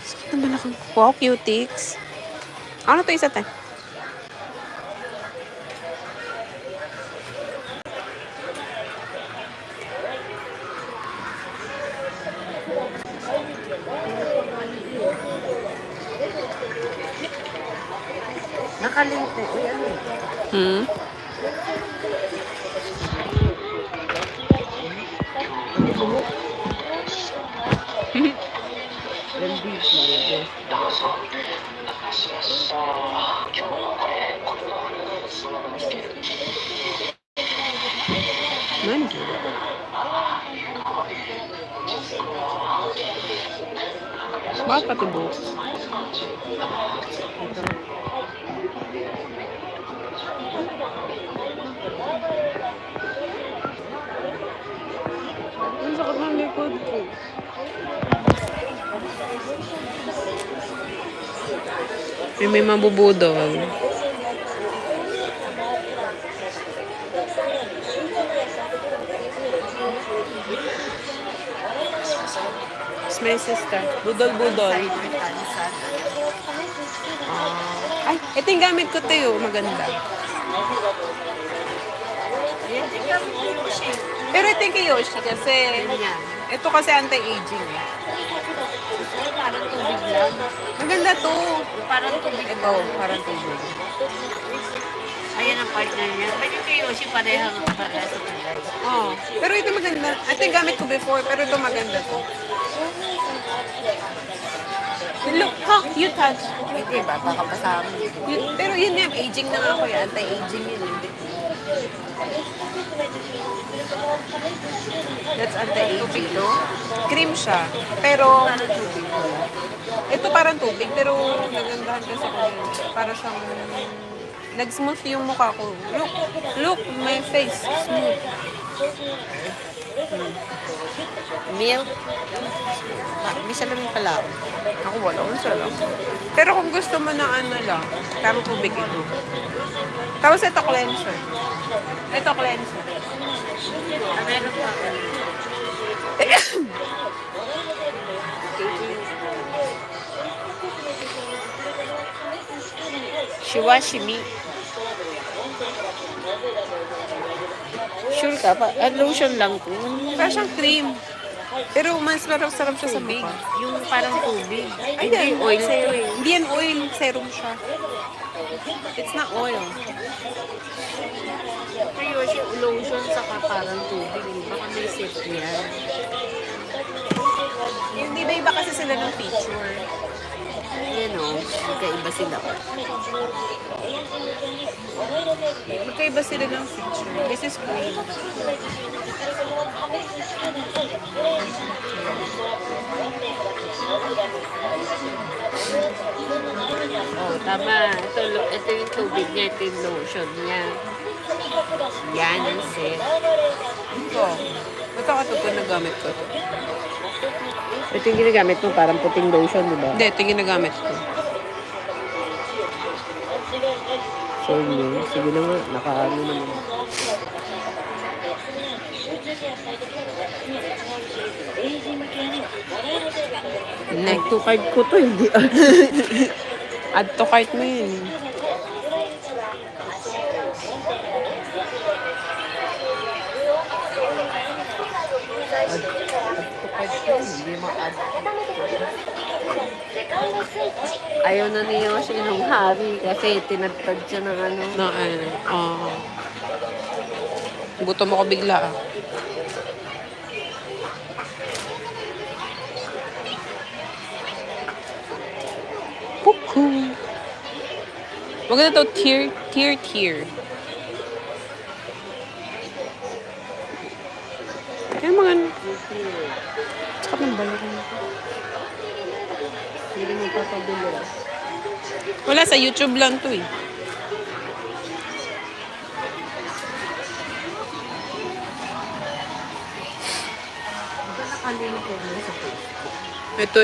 Sakit naman ako. Wow, cutics. Ano to isa tayo? Nakalink na. Uy, ano? Manager. Bakit pati buhok? Ang sakit ng likod ko. May mabubudol. It's my sister. Budol-budol. Ay, ito yung gamit ko tayo. Maganda. Pero ito yung kay Yoshi kasi ito kasi anti-aging. Parang tubig lang. Maganda to. Parang tubig. Ito, parang tubig. Ayan ang partner niya. Pwede kay Yoshi parehang para sa kulay. Oh, pero ito maganda. Ito yung gamit ko before, pero ito maganda to. Look, ha, you touch. Hindi ba? Baka pasama. Pero yun yung aging na nga ako yan. Anti-aging yun. That's anti-aging. Cream siya. Pero, ito parang tubig. Pero, nagandahan kasi ko yun. Para siyang, nag-smooth yung mukha ko. Look, my face. Smooth. Milk. May salamin pala ako. Ako wala, lang. Pero kung gusto mo na ano lang, parang tubig ito. Tapos ito cleanser. Ito cleanser. Meron pa ako. Shiwashimi. Sure ka pa? Lotion lang to. Parang siyang cream. Pero mas sarap siya sa mukha. Yung parang tubig. Ay, Hindi oil. Hindi yan oil. Serum siya. It's not oil. Pero yung lotion saka parang tubig. Baka may set yan. Hindi ba iba kasi sila ng feature? Ayan o. Magkaiba sila. Magkaiba sila ng feature. This is cream. Oh, tama. Ito yung tubig niya. Ito yung lotion niya. Yan ang set. Ito. Ito ka ito ginagamit ko. Ito yung ginagamit mo. Parang puting lotion, di ba? Hindi, ito yung ginagamit ko. So, yun. Sige na nga. Nakaano naman. Add to cart ko to. Hindi. Add to cart mo yun. Hindi ma-add. Ayaw na ni Yoshi nung hari kasi tinatad siya ng ano. Na ano. Gutom ako bigla ah. Cuckoo. Maganda to tier. Kaya mga sakit ng balik ko. Hindi mo papabili. Wala, sa YouTube lang to eh. Nakalimutan mo sa Facebook. Ito